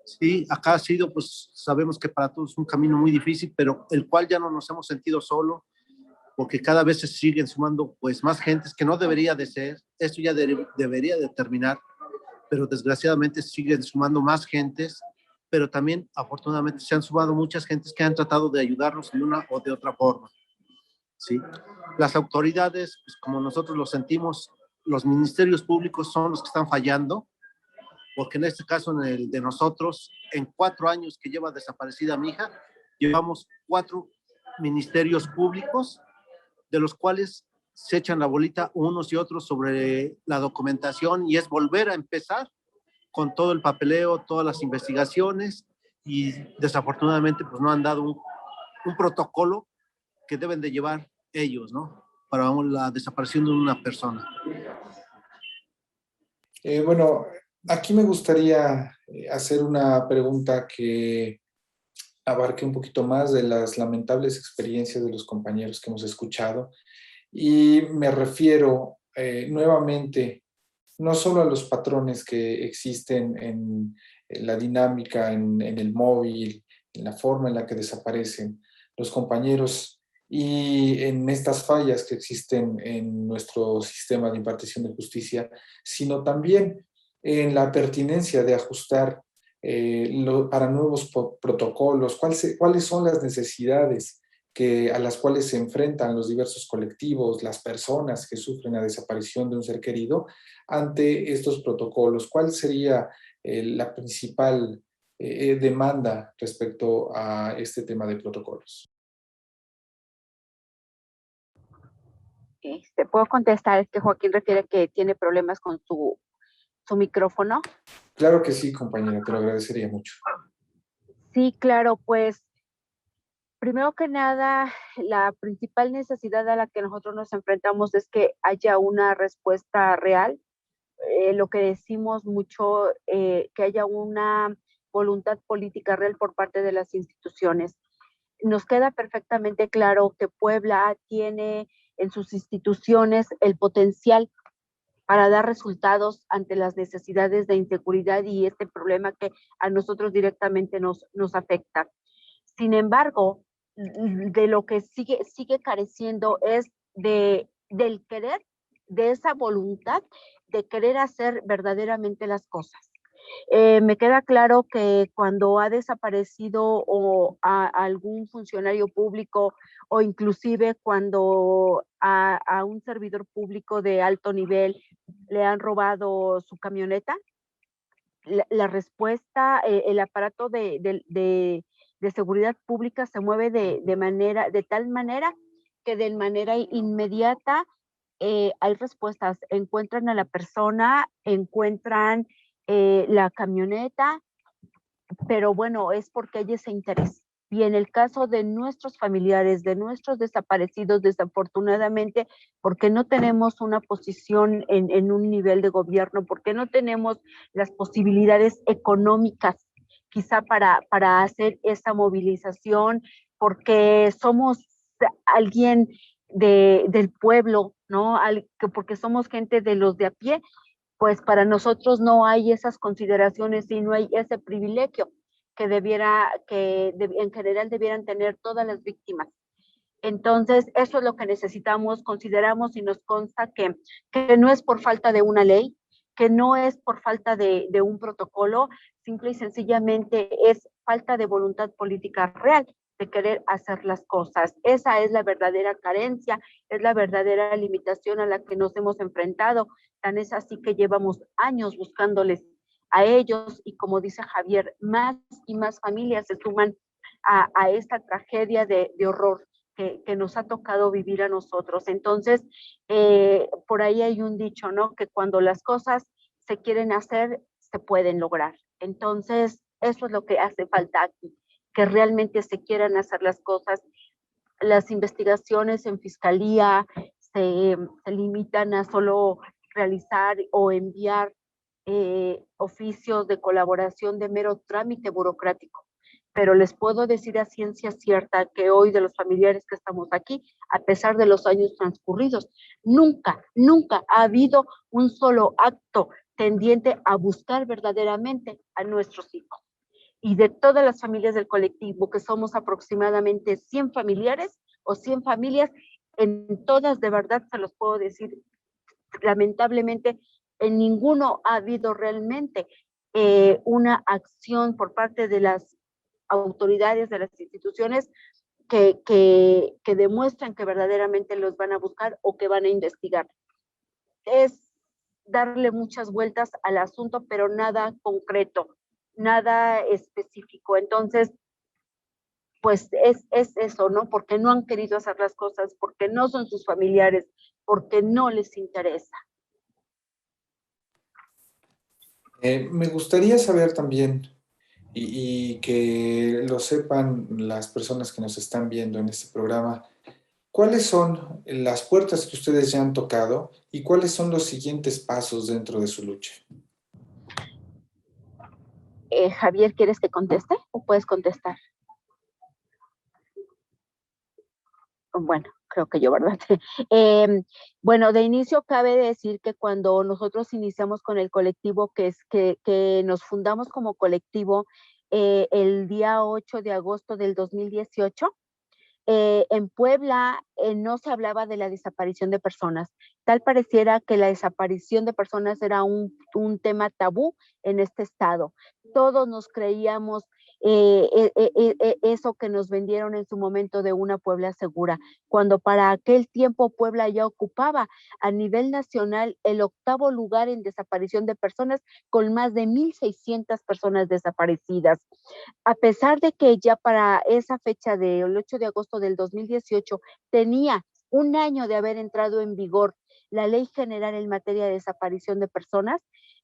Sí, acá ha sido, pues sabemos que para todos es un camino muy difícil, pero el cual ya no nos hemos sentido solo, porque cada vez se siguen sumando pues más gentes, que no debería de ser, esto ya debería de terminar, pero desgraciadamente siguen sumando más gentes, pero también afortunadamente se han sumado muchas gentes que han tratado de ayudarnos de una o de otra forma. ¿Sí? Las autoridades, pues como nosotros lo sentimos, los ministerios públicos son los que están fallando, porque en este caso, en el de nosotros, en 4 años que lleva desaparecida mi hija, llevamos 4 ministerios públicos, de los cuales se echan la bolita unos y otros sobre la documentación, y es volver a empezar con todo el papeleo, todas las investigaciones, y desafortunadamente pues no han dado un protocolo que deben de llevar ellos, ¿no? Para la desaparición de una persona. Bueno, aquí me gustaría hacer una pregunta que abarque un poquito más de las lamentables experiencias de los compañeros que hemos escuchado, y me refiero nuevamente no solo a los patrones que existen en la dinámica, en el móvil, en la forma en la que desaparecen los compañeros y en estas fallas que existen en nuestro sistema de impartición de justicia, sino también en la pertinencia de ajustar para nuevos protocolos, cuáles son las necesidades a las cuales se enfrentan los diversos colectivos, las personas que sufren la desaparición de un ser querido ante estos protocolos. ¿Cuál sería la principal demanda respecto a este tema de protocolos? Te puedo contestar, es que Joaquín refiere que tiene problemas con su micrófono. Claro que sí, compañera, te lo agradecería mucho. Sí, claro, pues primero que nada, la principal necesidad a la que nosotros nos enfrentamos es que haya una respuesta real. Lo que decimos mucho, que haya una voluntad política real por parte de las instituciones. Nos queda perfectamente claro que Puebla tiene en sus instituciones el potencial para dar resultados ante las necesidades de inseguridad y este problema que a nosotros directamente nos afecta. Sin embargo, de lo que sigue careciendo es del querer, de esa voluntad de querer hacer verdaderamente las cosas. Me queda claro que cuando ha desaparecido a algún funcionario público o inclusive cuando a un servidor público de alto nivel le han robado su camioneta, la respuesta, el aparato de seguridad pública se mueve de tal manera que de manera inmediata hay respuestas. Encuentran a la persona, encuentran la camioneta, pero bueno, es porque hay ese interés. Y en el caso de nuestros familiares, de nuestros desaparecidos, desafortunadamente, porque no tenemos una posición en un nivel de gobierno, porque no tenemos las posibilidades económicas quizá para hacer esa movilización, porque somos alguien del pueblo, ¿no? Porque somos gente de los de a pie, pues para nosotros no hay esas consideraciones y no hay ese privilegio que en general debieran tener todas las víctimas. Entonces, eso es lo que necesitamos, consideramos y nos consta que no es por falta de una ley, que no es por falta de un protocolo, simple y sencillamente es falta de voluntad política real de querer hacer las cosas. Esa es la verdadera carencia, es la verdadera limitación a la que nos hemos enfrentado. Tan es así que llevamos años buscándoles a ellos y como dice Javier, más y más familias se suman a esta tragedia de horror que nos ha tocado vivir a nosotros. Entonces, por ahí hay un dicho, ¿no? Que cuando las cosas se quieren hacer, se pueden lograr. Entonces, eso es lo que hace falta aquí, que realmente se quieran hacer las cosas. Las investigaciones en fiscalía se limitan a solo realizar o enviar oficios de colaboración de mero trámite burocrático. Pero les puedo decir a ciencia cierta que hoy, de los familiares que estamos aquí, a pesar de los años transcurridos, nunca ha habido un solo acto tendiente a buscar verdaderamente a nuestros hijos. Y de todas las familias del colectivo, que somos aproximadamente 100 familiares o 100 familias, en todas, de verdad se los puedo decir, lamentablemente en ninguno ha habido realmente una acción por parte de las autoridades, de las instituciones que demuestran que verdaderamente los van a buscar o que van a investigar. Es darle muchas vueltas al asunto, pero nada concreto, nada específico. Entonces, pues es eso, ¿no? Porque no han querido hacer las cosas, porque no son sus familiares, porque no les interesa. Me gustaría saber también, y que lo sepan las personas que nos están viendo en este programa, ¿cuáles son las puertas que ustedes ya han tocado y cuáles son los siguientes pasos dentro de su lucha? Javier, ¿quieres que conteste o puedes contestar? Bueno, creo que yo, ¿verdad? Bueno, de inicio cabe decir que cuando nosotros iniciamos con el colectivo, que nos fundamos como colectivo el día 8 de agosto del 2018, en Puebla no se hablaba de la desaparición de personas. Tal pareciera que la desaparición de personas era un tema tabú en este estado. Todos nos creíamos eso que nos vendieron en su momento de una Puebla segura, cuando para aquel tiempo Puebla ya ocupaba a nivel nacional el 8º lugar en desaparición de personas, con más de 1,600 personas desaparecidas. A pesar de que ya para esa fecha del 8 de agosto del 2018 tenía un año de haber entrado en vigor la Ley General en materia de desaparición de personas,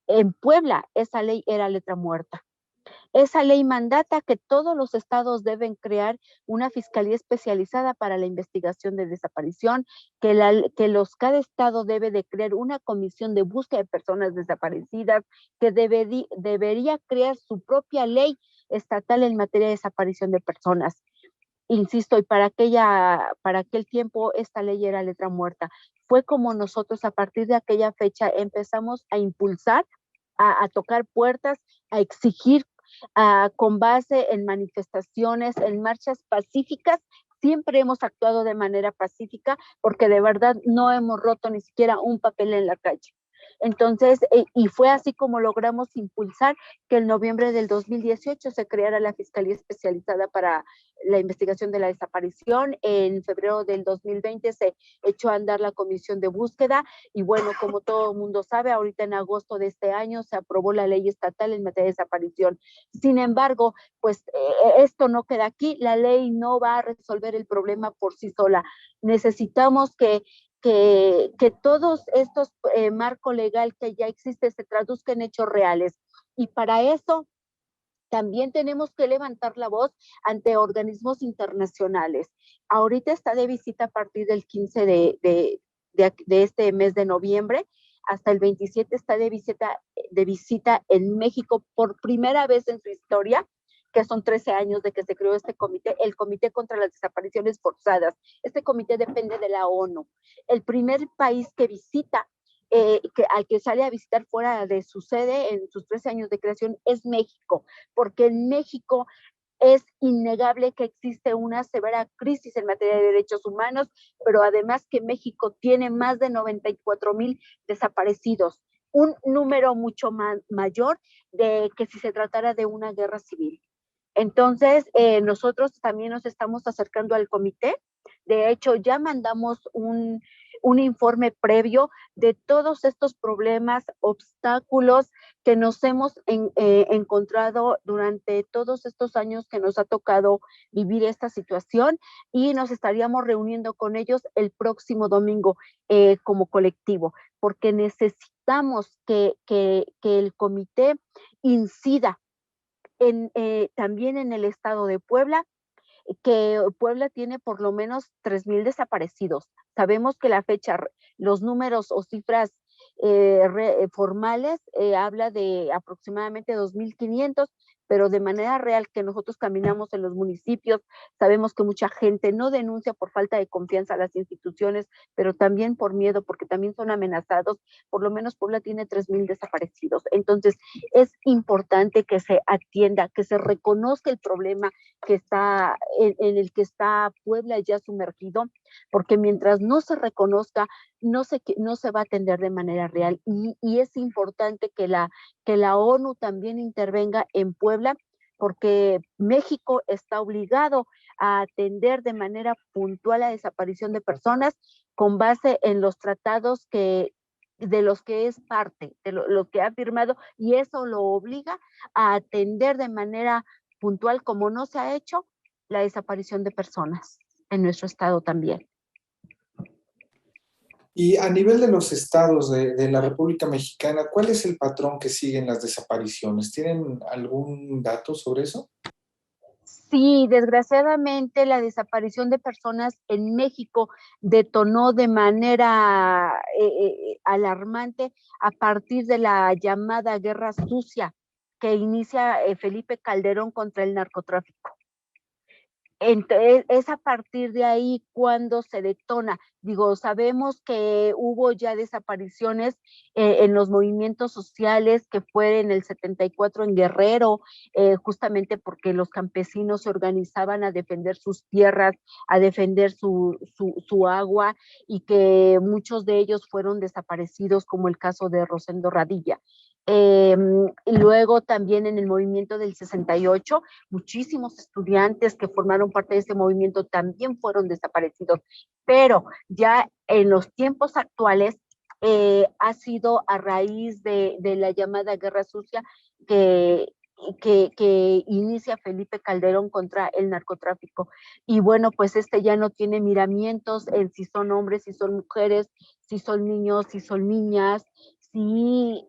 en Puebla esa ley era letra muerta. Esa ley mandata que todos los estados deben crear una fiscalía especializada para la investigación de desaparición, que cada estado debe de crear una comisión de búsqueda de personas desaparecidas, que debería crear su propia ley estatal en materia de desaparición de personas. Insisto, y para aquel tiempo esta ley era letra muerta. Fue como nosotros a partir de aquella fecha empezamos a impulsar, a tocar puertas, a exigir con base en manifestaciones, en marchas pacíficas. Siempre hemos actuado de manera pacífica porque de verdad no hemos roto ni siquiera un papel en la calle. Entonces, y fue así como logramos impulsar que en noviembre del 2018 se creara la Fiscalía Especializada para la Investigación de la Desaparición. En febrero del 2020 se echó a andar la Comisión de Búsqueda y bueno, como todo el mundo sabe, ahorita en agosto de este año se aprobó la ley estatal en materia de desaparición. Sin embargo, pues esto no queda aquí, la ley no va a resolver el problema por sí sola. Necesitamos que todos estos marco legal que ya existe se traduzca en hechos reales. Y para eso también tenemos que levantar la voz ante organismos internacionales. Ahorita está de visita a partir del 15 de este mes de noviembre, hasta el 27 está de visita en México por primera vez en su historia, que son 13 años de que se creó este comité, el Comité contra las Desapariciones Forzadas. Este comité depende de la ONU. El primer país que visita, al que sale a visitar fuera de su sede en sus 13 años de creación es México, porque en México es innegable que existe una severa crisis en materia de derechos humanos, pero además que México tiene más de 94,000 desaparecidos, un número mucho mayor de que si se tratara de una guerra civil. Entonces, nosotros también nos estamos acercando al comité. De hecho, ya mandamos un informe previo de todos estos problemas, obstáculos que nos hemos encontrado durante todos estos años que nos ha tocado vivir esta situación, y nos estaríamos reuniendo con ellos el próximo domingo como colectivo, porque necesitamos que el comité incida también en el estado de Puebla, que Puebla tiene por lo menos 3,000 desaparecidos. Sabemos que la fecha, los números o cifras formales habla de aproximadamente 2,500, pero de manera real que nosotros caminamos en los municipios, sabemos que mucha gente no denuncia por falta de confianza a las instituciones, pero también por miedo, porque también son amenazados. Por lo menos Puebla tiene 3,000 desaparecidos. Entonces, es importante que se atienda, que se reconozca el problema que está en el que está Puebla ya sumergido, porque mientras no se reconozca, no se va a atender de manera real. Y es importante que la ONU también intervenga en Puebla, porque México está obligado a atender de manera puntual la desaparición de personas con base en los tratados de los que es parte, de lo que ha firmado, y eso lo obliga a atender de manera puntual, como no se ha hecho, la desaparición de personas en nuestro estado también. Y a nivel de los estados de la República Mexicana, ¿cuál es el patrón que siguen las desapariciones? ¿Tienen algún dato sobre eso? Sí, desgraciadamente la desaparición de personas en México detonó de manera alarmante a partir de la llamada Guerra Sucia que inicia Felipe Calderón contra el narcotráfico. Entonces, es a partir de ahí cuando se detona. Digo, sabemos que hubo ya desapariciones en los movimientos sociales, que fue en el 74 en Guerrero, justamente porque los campesinos se organizaban a defender sus tierras, a defender su agua, y que muchos de ellos fueron desaparecidos, como el caso de Rosendo Radilla. Y luego también en el movimiento del 68, muchísimos estudiantes que formaron parte de este movimiento también fueron desaparecidos, pero ya en los tiempos actuales ha sido a raíz de la llamada Guerra Sucia que, que inicia Felipe Calderón contra el narcotráfico. Y bueno, pues ya no tiene miramientos en si son hombres, si son mujeres, si son niños, si son niñas, si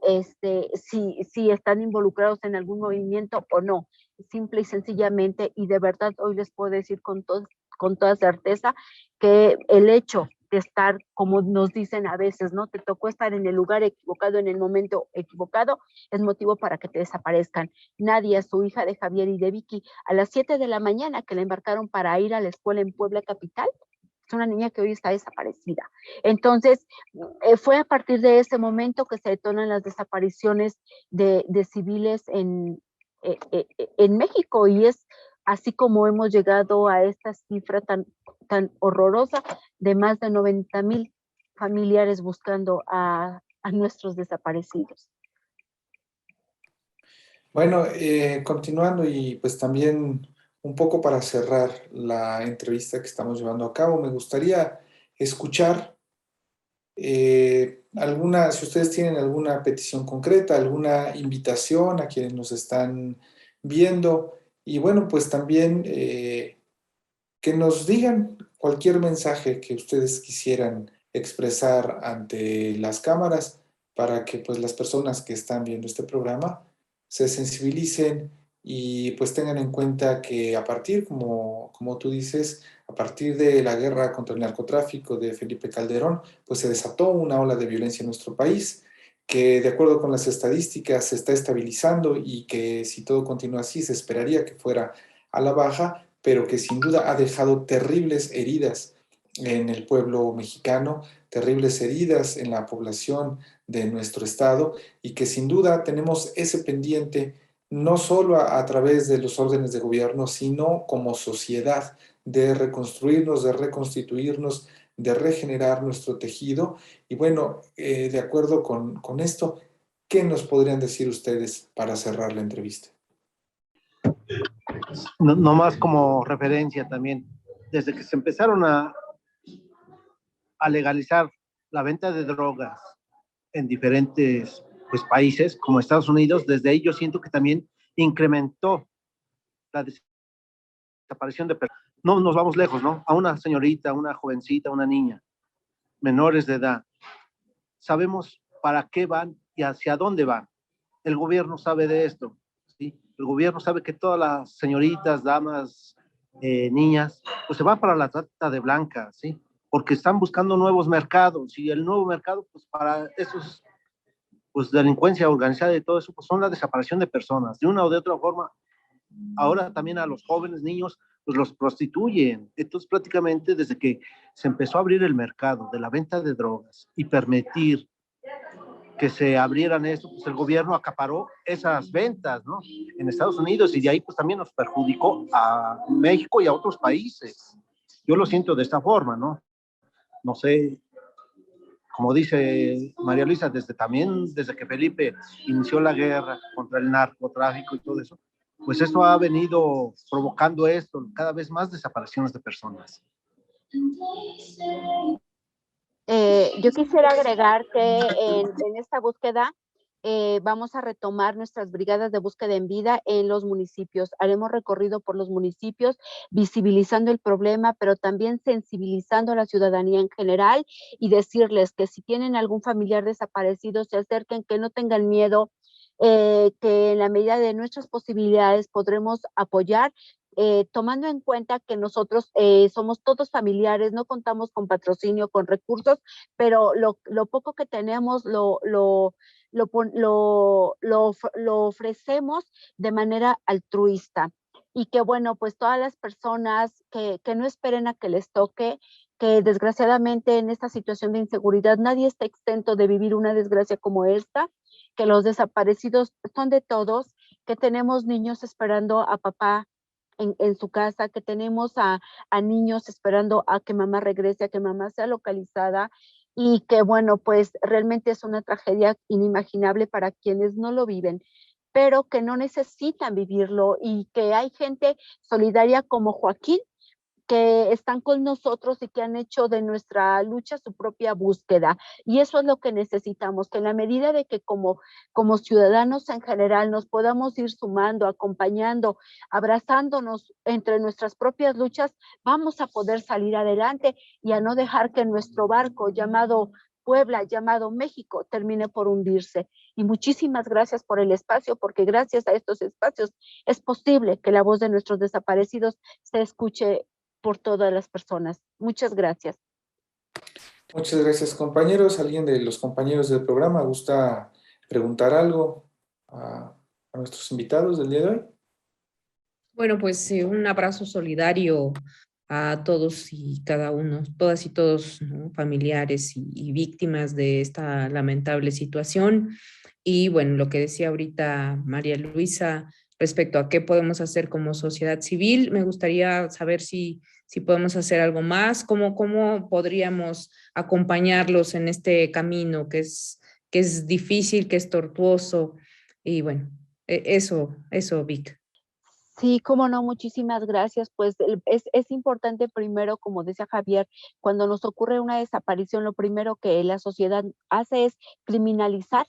están involucrados en algún movimiento o no, simple y sencillamente. Y de verdad hoy les puedo decir con toda certeza que el hecho de estar, como nos dicen a veces, ¿no? Te tocó estar en el lugar equivocado, en el momento equivocado, es motivo para que te desaparezcan. Nadia, su hija de Javier y de Vicky, a las 7 de la mañana que la embarcaron para ir a la escuela en Puebla capital, es una niña que hoy está desaparecida. Entonces, fue a partir de ese momento que se detonan las desapariciones de civiles en México, y es así como hemos llegado a esta cifra tan horrorosa de más de 90,000 familiares buscando a nuestros desaparecidos. Bueno, continuando y pues también un poco para cerrar la entrevista que estamos llevando a cabo, me gustaría escuchar si ustedes tienen alguna petición concreta, alguna invitación a quienes nos están viendo, y bueno, pues también que nos digan cualquier mensaje que ustedes quisieran expresar ante las cámaras para que pues las personas que están viendo este programa se sensibilicen y pues tengan en cuenta que a partir, como tú dices, a partir de la guerra contra el narcotráfico de Felipe Calderón, pues se desató una ola de violencia en nuestro país, que de acuerdo con las estadísticas se está estabilizando y que si todo continúa así se esperaría que fuera a la baja, pero que sin duda ha dejado terribles heridas en el pueblo mexicano, terribles heridas en la población de nuestro estado, y que sin duda tenemos ese pendiente no solo a través de los órdenes de gobierno, sino como sociedad, de reconstruirnos, de reconstituirnos, de regenerar nuestro tejido. Y bueno, de acuerdo con esto, ¿qué nos podrían decir ustedes para cerrar la entrevista? No más como referencia también, desde que se empezaron a legalizar la venta de drogas en diferentes países, como Estados Unidos, desde ahí yo siento que también incrementó la desaparición de personas. No nos vamos lejos, ¿no? A una señorita, una jovencita, una niña, menores de edad. Sabemos para qué van y hacia dónde van. El gobierno sabe de esto, ¿sí? el gobierno sabe que todas las señoritas, damas, niñas, pues se van para la trata de blancas, ¿sí? Porque están buscando nuevos mercados y el nuevo mercado, pues para esos, pues delincuencia organizada y todo eso, pues son la desaparición de personas, de una o de otra forma. Ahora también a los jóvenes, niños, pues los prostituyen. Entonces prácticamente desde que se empezó a abrir el mercado de la venta de drogas y permitir que se abrieran esto, pues el gobierno acaparó esas ventas, ¿no? En Estados Unidos y de ahí pues también nos perjudicó a México y a otros países. Yo lo siento de esta forma, ¿no? No sé, como dice María Luisa, desde que Felipe inició la guerra contra el narcotráfico y todo eso, pues esto ha venido provocando esto, cada vez más desapariciones de personas. Yo quisiera agregar que en esta búsqueda vamos a retomar nuestras brigadas de búsqueda en vida en los municipios. Haremos recorrido por los municipios, visibilizando el problema, pero también sensibilizando a la ciudadanía en general y decirles que si tienen algún familiar desaparecido, se acerquen, que no tengan miedo, que en la medida de nuestras posibilidades podremos apoyar, tomando en cuenta que nosotros somos todos familiares, no contamos con patrocinio, con recursos, pero lo poco que tenemos lo ofrecemos de manera altruista. Y que bueno, pues todas las personas que no esperen a que les toque, que desgraciadamente en esta situación de inseguridad nadie está exento de vivir una desgracia como esta, que los desaparecidos son de todos, que tenemos niños esperando a papá en su casa, que tenemos a niños esperando a que mamá regrese, a que mamá sea localizada, y que bueno, pues realmente es una tragedia inimaginable para quienes no lo viven, pero que no necesitan vivirlo, y que hay gente solidaria como Joaquín, que están con nosotros y que han hecho de nuestra lucha su propia búsqueda. Y eso es lo que necesitamos, que en la medida de que como ciudadanos en general nos podamos ir sumando, acompañando, abrazándonos entre nuestras propias luchas, vamos a poder salir adelante y a no dejar que nuestro barco llamado Puebla, llamado México, termine por hundirse. Y muchísimas gracias por el espacio, porque gracias a estos espacios es posible que la voz de nuestros desaparecidos se escuche por todas las personas. Muchas gracias. Muchas gracias, compañeros. ¿Alguien de los compañeros del programa gusta preguntar algo a nuestros invitados del día de hoy? Bueno, pues un abrazo solidario a todos y cada uno, todas y todos, ¿no? Familiares y víctimas de esta lamentable situación. Y bueno, lo que decía ahorita María Luisa respecto a qué podemos hacer como sociedad civil, me gustaría saber si podemos hacer algo más, cómo podríamos acompañarlos en este camino que es difícil, que es tortuoso. Y bueno, eso, Vic. Sí, cómo no, muchísimas gracias. Pues es importante primero, como decía Javier, cuando nos ocurre una desaparición, lo primero que la sociedad hace es criminalizar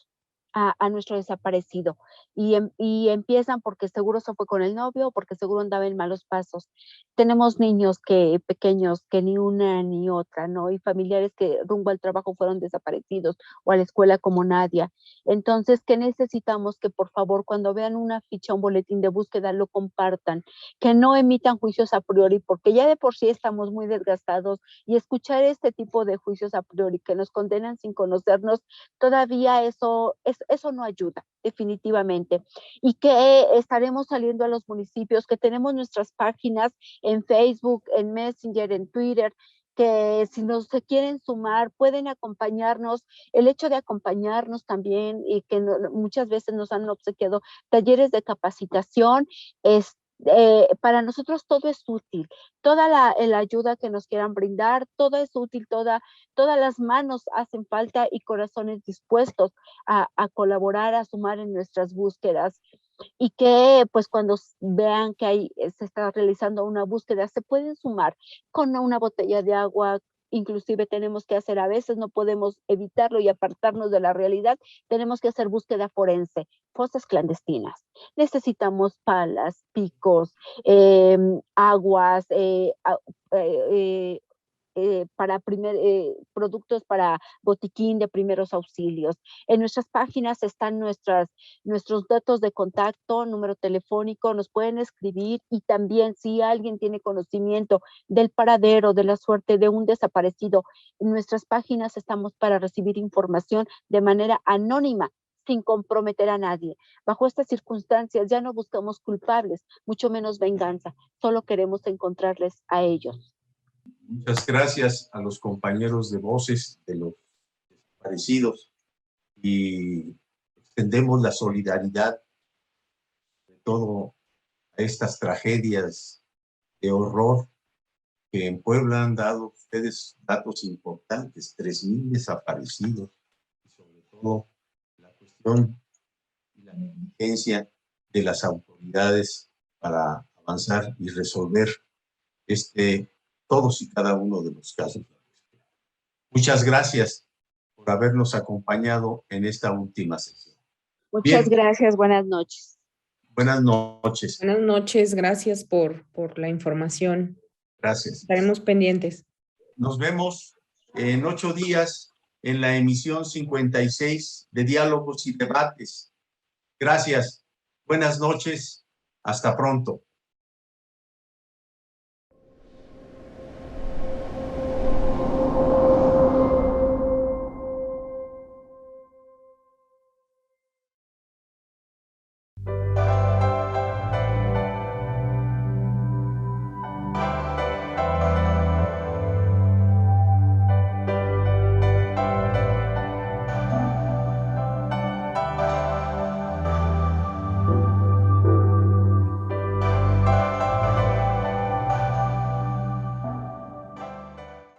a nuestro desaparecido, y empiezan porque seguro se fue con el novio, porque seguro andaba en malos pasos. Tenemos niños pequeños que ni una ni otra, ¿no? Y familiares que rumbo al trabajo fueron desaparecidos, o a la escuela como Nadia. Entonces, ¿qué necesitamos? Que por favor, cuando vean una ficha, un boletín de búsqueda, lo compartan, que no emitan juicios a priori, porque ya de por sí estamos muy desgastados, y escuchar este tipo de juicios a priori que nos condenan sin conocernos, todavía eso no ayuda, definitivamente. Y que estaremos saliendo a los municipios, que tenemos nuestras páginas en Facebook, en Messenger, en Twitter, que si nos se quieren sumar, pueden acompañarnos. El hecho de acompañarnos también, y que muchas veces nos han obsequiado talleres de capacitación, es para nosotros todo es útil, toda la ayuda que nos quieran brindar, todo es útil, todas las manos hacen falta y corazones dispuestos a colaborar, a sumar en nuestras búsquedas. Y que pues cuando vean que se está realizando una búsqueda, se pueden sumar con una botella de agua. Inclusive tenemos que hacer, a veces no podemos evitarlo y apartarnos de la realidad, tenemos que hacer búsqueda forense, fosas clandestinas. Necesitamos palas, picos, aguas, productos para botiquín de primeros auxilios. En nuestras páginas están nuestros datos de contacto, número telefónico, nos pueden escribir, y también si alguien tiene conocimiento del paradero, de la suerte de un desaparecido, en nuestras páginas estamos para recibir información de manera anónima, sin comprometer a nadie. Bajo estas circunstancias ya no buscamos culpables, mucho menos venganza, solo queremos encontrarles a ellos. Muchas gracias a los compañeros de voces de los desaparecidos y extendemos la solidaridad de todo a estas tragedias de horror que en Puebla han dado ustedes datos importantes, 3,000 desaparecidos, y sobre todo la cuestión y la negligencia de las autoridades para avanzar y resolver todos y cada uno de los casos. Muchas gracias por habernos acompañado en esta última sesión. Muchas Bien. gracias, buenas noches. Buenas noches. Buenas noches, gracias por la información. Gracias. Estaremos pendientes. Nos vemos en 8 días en la emisión 56 de Diálogos y Debates. Gracias. Buenas noches. Hasta pronto.